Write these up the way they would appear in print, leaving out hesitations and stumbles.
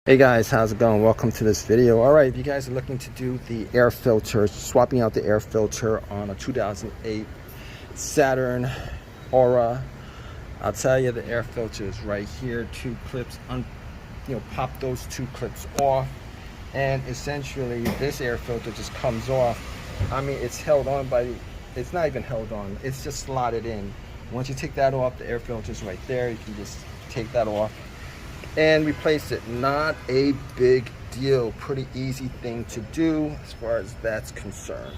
Hey guys, how's it going? Welcome to this video. All right, if you guys are looking to do the air filter, swapping out the air filter on a 2008 Saturn Aura, I'll tell you the air filter is right here. Two clips, pop those two clips off, and essentially this air filter just comes off. I mean, it's held on by, it's not even held on, it's just slotted in. Once you take that off, the air filter is right there. You can just take that off and replace it. Not a big deal, pretty easy thing to do as far as that's concerned.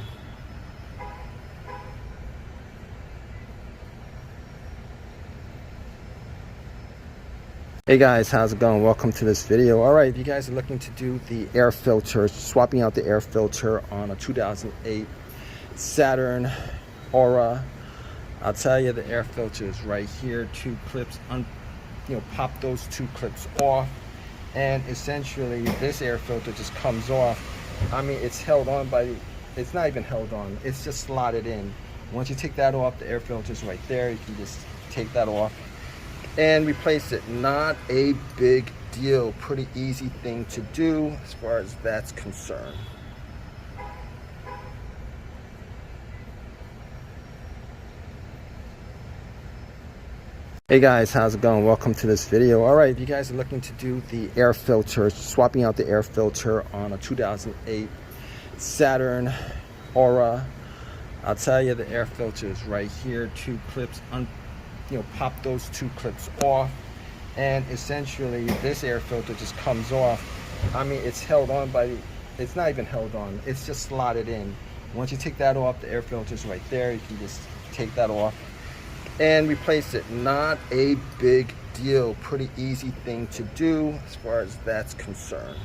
Hey guys, how's it going? Welcome to this video. All right, if you guys are looking to do the air filter, swapping out the air filter on a 2008 Saturn Aura, I'll tell you the air filter is right here. Two clips, pop those two clips off, and essentially this air filter just comes off. I mean, it's held on by, it's not even held on, it's just slotted in. Once you take that off, the air filter is right there. You can just take that off and replace it. Not a big deal, pretty easy thing to do as far as that's concerned. Hey guys, how's it going? Welcome to this video. All right, if you guys are looking to do the air filter, swapping out the air filter on a 2008 Saturn Aura, I'll tell you the air filter is right here. Two clips, pop those two clips off, and essentially this air filter just comes off. I mean, it's held on by, it's not even held on, it's just slotted in. Once you take that off, the air filter is right there. You can just take that off and replace it. Not a big deal, pretty easy thing to do as far as that's concerned.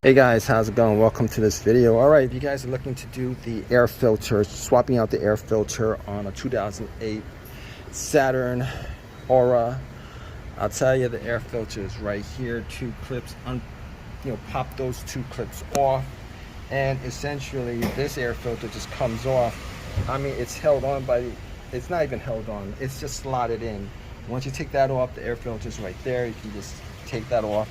Hey guys, how's it going? Welcome to this video. All right, if you guys are looking to do the air filter, swapping out the air filter on a 2008 Saturn Aura, I'll tell you the air filter is right here. Two clips, pop those two clips off, and essentially this air filter just comes off. I mean, it's held on by, it's not even held on, it's just slotted in. Once you take that off, the air filter is right there. You can just take that off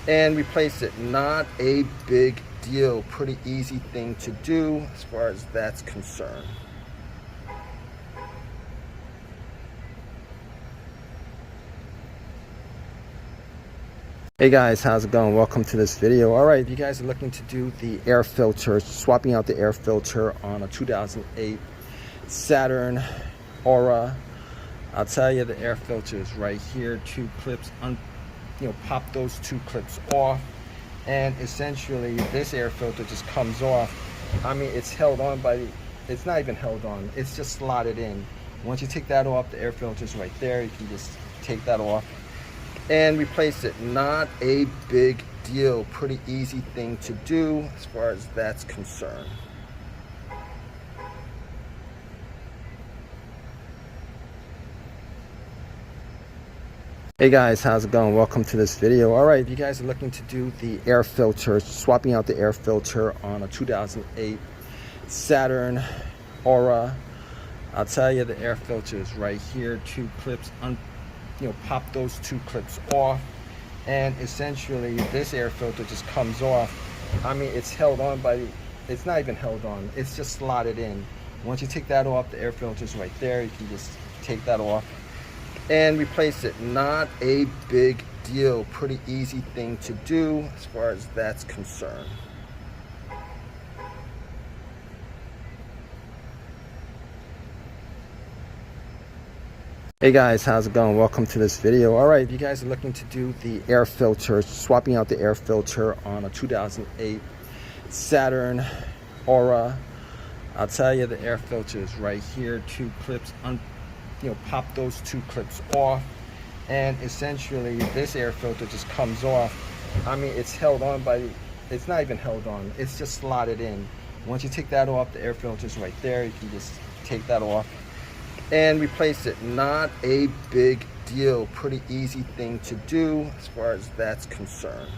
and replace it. Not a big deal, pretty easy thing to do as far as that's concerned. Hey guys, how's it going? Welcome to this video. All right, if you guys are looking to do the air filter, swapping out the air filter on a 2008 Saturn Aura, I'll tell you the air filter is right here. Two clips, pop those two clips off, and essentially this air filter just comes off. I mean, it's held on by, it's not even held on, it's just slotted in. Once you take that off, the air filter is right there. You can just take that off and replace it. Not a big deal, pretty easy thing to do as far as that's concerned. Hey guys, how's it going? Welcome to this video. All right, if you guys are looking to do the air filter, swapping out the air filter on a 2008 Saturn Aura, I'll tell you the air filter is right here. Two clips, pop those two clips off, and essentially this air filter just comes off. I mean, it's held on by, it's not even held on, it's just slotted in. Once you take that off, the air filter is right there. You can just take that off and replace it. Not a big deal, pretty easy thing to do as far as that's concerned. Hey guys, how's it going? Welcome to this video. All right, if you guys are looking to do the air filter, swapping out the air filter on a 2008 Saturn Aura, I'll tell you the air filter is right here. Two clips, pop those two clips off, and essentially this air filter just comes off. I mean, it's held on by, it's not even held on, it's just slotted in. Once you take that off, the air filter is right there. You can just take that off and replace it. Not a big deal, pretty easy thing to do as far as that's concerned.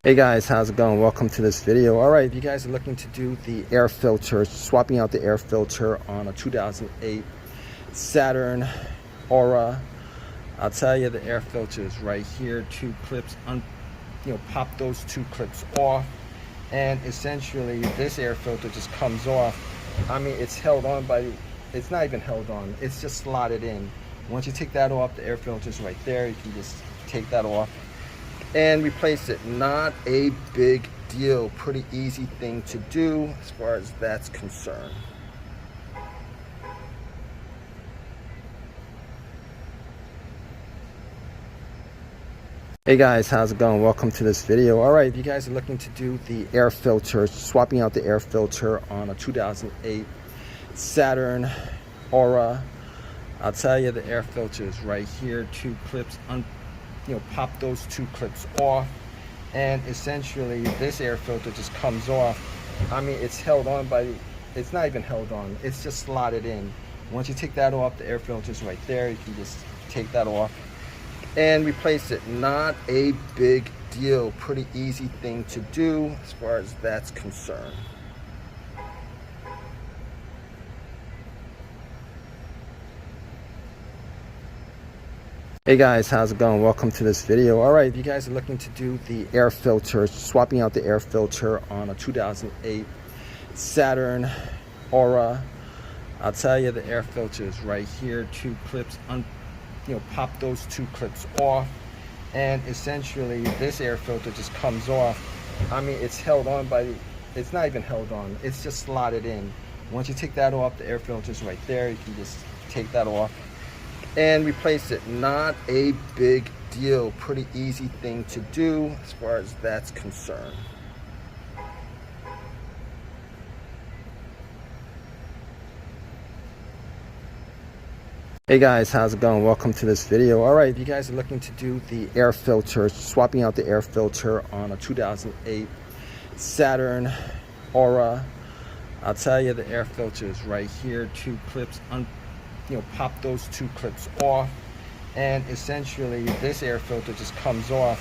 Hey guys, how's it going? Welcome to this video. All right, if you guys are looking to do the air filter, swapping out the air filter on a 2008 Saturn Aura, I'll tell you the air filter is right here. Two clips, pop those two clips off, and essentially this air filter just comes off. I mean, it's held on by, it's not even held on, it's just slotted in. Once you take that off, the air filter is right there. You can just take that off and replace it. Not a big deal, pretty easy thing to do as far as that's concerned. Hey guys, how's it going? Welcome to this video. All right, if you guys are looking to do the air filter, swapping out the air filter on a 2008 Saturn Aura, I'll tell you the air filter is right here. Two clips, pop those two clips off, and essentially this air filter just comes off. I mean, it's held on by, it's not even held on, it's just slotted in. Once you take that off, the air filter is right there. You can just take that off and replace it. Not a big deal, pretty easy thing to do as far as that's concerned. Hey guys, how's it going? Welcome to this video. All right, if you guys are looking to do the air filter, swapping out the air filter on a 2008 Saturn Aura, I'll tell you the air filter is right here. Two clips, pop those two clips off, and essentially this air filter just comes off. I mean, it's held on by, it's not even held on, it's just slotted in. Once you take that off, the air filter is right there. You can just take that off and replace it. Not a big deal, pretty easy thing to do as far as that's concerned. Hey guys, how's it going? Welcome to this video. All right, if you guys are looking to do the air filter, swapping out the air filter on a 2008 Saturn Aura, I'll tell you the air filter is right here. Two clips, pop those two clips off, and essentially this air filter just comes off.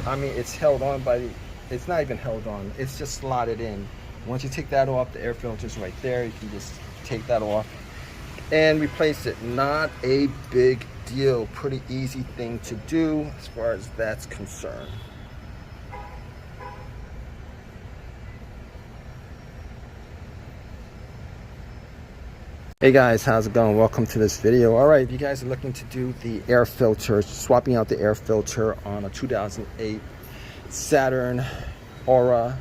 I mean, it's held on by, it's not even held on, it's just slotted in. Once you take that off, the air filter is right there. You can just take that off and replace it. Not a big deal, pretty easy thing to do as far as that's concerned. Hey guys, how's it going? Welcome to this video. All right, if you guys are looking to do the air filter, swapping out the air filter on a 2008 Saturn Aura,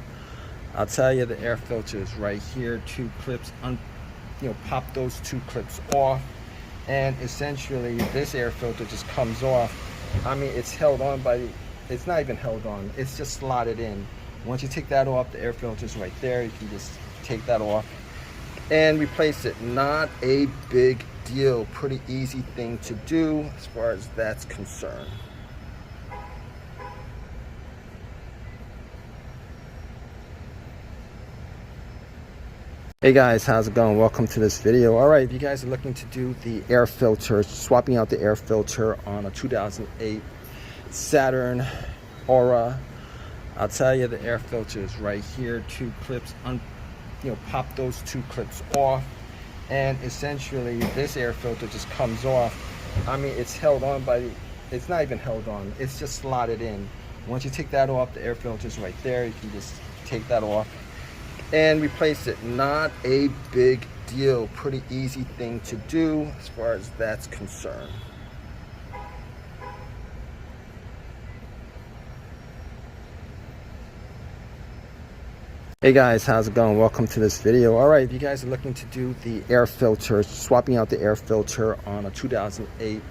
I'll tell you the air filter is right here. Two clips, pop those two clips off, and essentially this air filter just comes off. I mean, it's held on by, it's not even held on, it's just slotted in. Once you take that off, the air filter is right there. You can just take that off and replace it. Not a big deal, pretty easy thing to do as far as that's concerned. Hey guys, how's it going? Welcome to this video. All right, if you guys are looking to do the air filter, swapping out the air filter on a 2008 Saturn Aura, I'll tell you the air filter is right here. Two clips, pop those two clips off, and essentially this air filter just comes off. I mean, it's held on by, it's not even held on, it's just slotted in. Once you take that off, the air filter is right there. You can just take that off and replace it. Not a big deal, pretty easy thing to do as far as that's concerned. Hey guys, how's it going? Welcome to this video. All right, if you guys are looking to do the air filter, swapping out the air filter on a 2008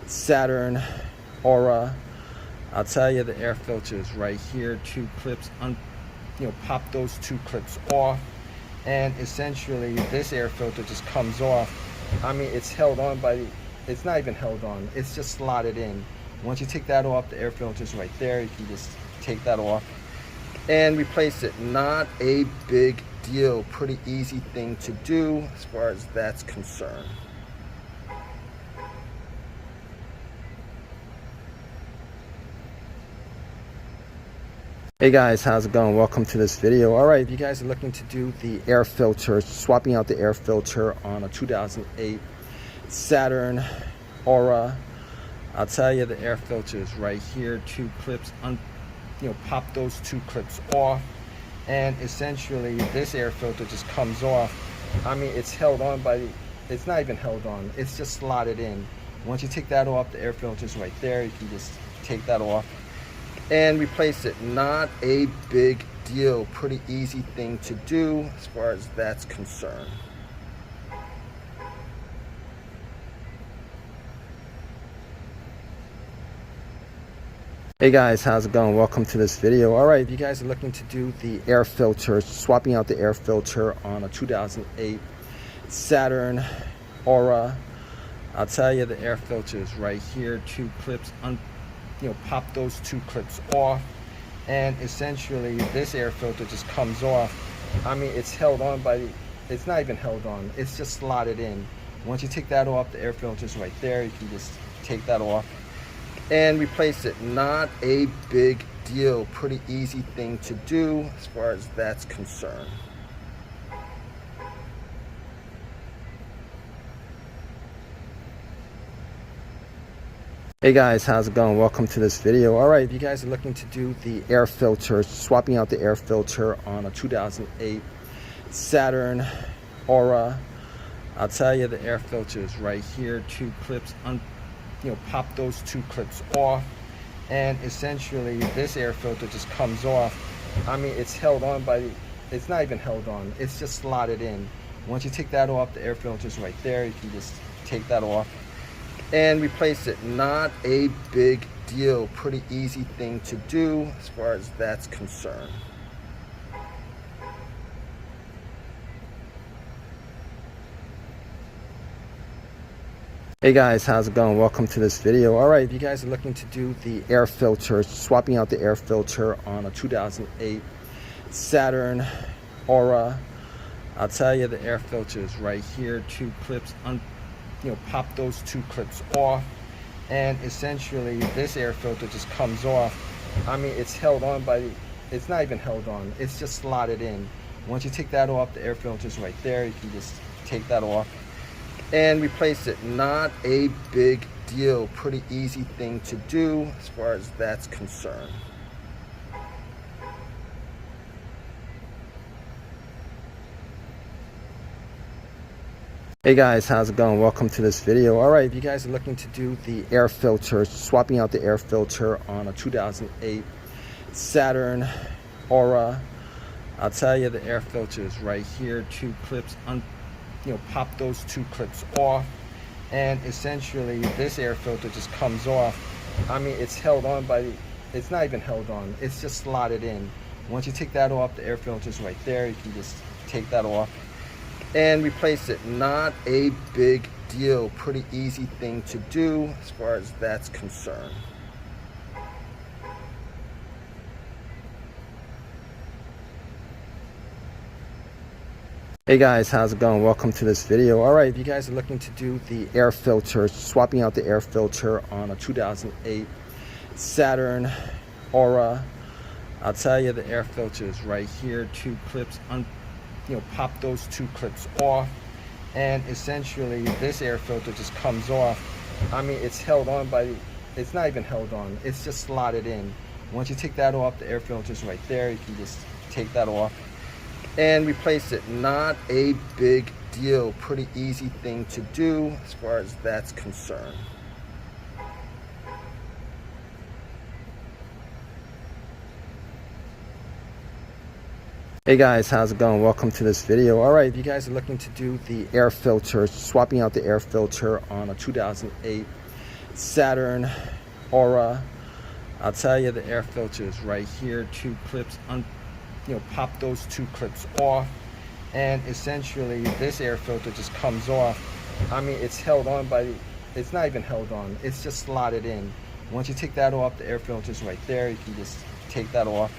Saturn Aura, I'll tell you the air filter is right here. Two clips, pop those two clips off, and essentially this air filter just comes off. I mean, it's held on by, it's not even held on, it's just slotted in. Once you take that off, the air filter is right there. You can just take that off and replace it. Not a big deal, pretty easy thing to do as far as that's concerned. Hey guys, how's it going? Welcome to this video. All right, if you guys are looking to do the air filter, swapping out the air filter on a 2008 Saturn Aura, I'll tell you the air filter is right here. Two clips, pop those two clips off, and essentially this air filter just comes off. I mean, it's held on by the, it's not even held on, it's just slotted in. Once you take that off, the air filter is right there. You can just take that off and replace it. Not a big deal, pretty easy thing to do as far as that's concerned. Hey guys, how's it going? Welcome to this video. All right, if you guys are looking to do the air filter, swapping out the air filter on a 2008 Saturn Aura, I'll tell you the air filter is right here. Two clips, pop those two clips off, and essentially this air filter just comes off. I mean, it's held on by the, it's not even held on, it's just slotted in. Once you take that off, the air filter is right there. You can just take that off and replace it. Not a big deal, pretty easy thing to do as far as that's concerned. Hey guys, how's it going? Welcome to this video. All right, if you guys are looking to do the air filter, swapping out the air filter on a 2008 Saturn Aura, I'll tell you the air filter is right here. Two clips, pop those two clips off, and essentially this air filter just comes off. I mean, it's held on by the, it's not even held on, it's just slotted in. Once you take that off, the air filter is right there. You can just take that off and replace it. Not a big deal, pretty easy thing to do as far as that's concerned. Hey guys, how's it going? Welcome to this video. All right, if you guys are looking to do the air filter, swapping out the air filter on a 2008 Saturn Aura, I'll tell you the air filter is right here. Two clips, pop those two clips off, and essentially this air filter just comes off. I mean, it's held on by the, it's not even held on, it's just slotted in. Once you take that off, the air filter is right there. You can just take that off and replace it. Not a big deal, pretty easy thing to do as far as that's concerned. Hey guys, how's it going? Welcome to this video. All right, if you guys are looking to do the air filter, swapping out the air filter on a 2008 Saturn Aura, I'll tell you the air filter is right here. Two clips, pop those two clips off, and essentially this air filter just comes off. I mean, it's held on by the, it's not even held on, it's just slotted in. Once you take that off, the air filter is right there. You can just take that off and replace it. Not a big deal, pretty easy thing to do as far as that's concerned. Hey guys, how's it going? Welcome to this video. All right, if you guys are looking to do the air filter, swapping out the air filter on a 2008 Saturn Aura, I'll tell you the air filter is right here. Two clips, pop those two clips off, and essentially this air filter just comes off. I mean, it's held on by the, it's not even held on, it's just slotted in. Once you take that off, the air filter is right there. You can just take that off and replace it. Not a big deal, pretty easy thing to do as far as that's concerned. Hey guys, how's it going? Welcome to this video. All right, if you guys are looking to do the air filter, swapping out the air filter on a 2008 Saturn Aura, I'll tell you the air filter is right here. Two clips, pop those two clips off, and essentially this air filter just comes off. I mean, it's held on by the, it's not even held on, it's just slotted in. Once you take that off, the air filter is right there. You can just take that off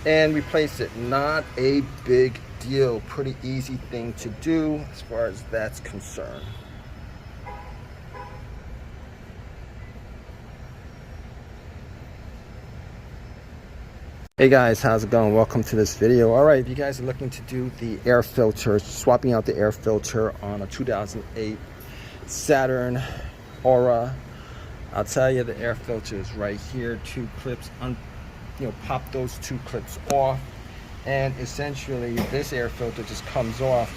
and replace it. Not a big deal, pretty easy thing to do as far as that's concerned. Hey guys, how's it going? Welcome to this video. All right, if you guys are looking to do the air filter, swapping out the air filter on a 2008 Saturn Aura, I'll tell you the air filter is right here. Two clips, pop those two clips off, and essentially this air filter just comes off.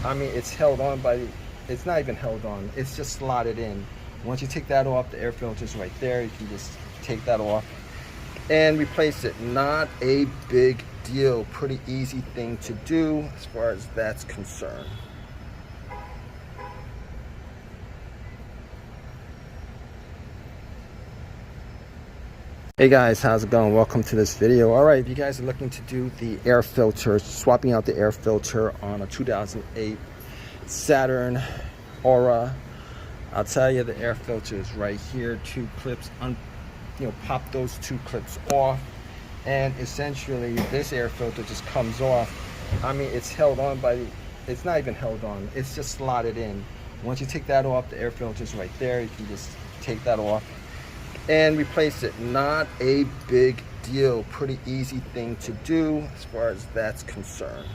I mean, it's held on by, it's not even held on, it's just slotted in. Once you take that off, the air filter is right there. You can just take that off and replace it. Not a big deal, pretty easy thing to do as far as that's concerned. Hey guys, how's it going? Welcome to this video. All right, if you guys are looking to do the air filter, swapping out the air filter on a 2008 Saturn Aura, I'll tell you the air filter is right here. Two clips, pop those two clips off, and essentially this air filter just comes off. I mean, it's held on by, it's not even held on, it's just slotted in. Once you take that off, the air filter is right there. You can just take that off and replace it. Not a big deal, pretty easy thing to do as far as that's concerned.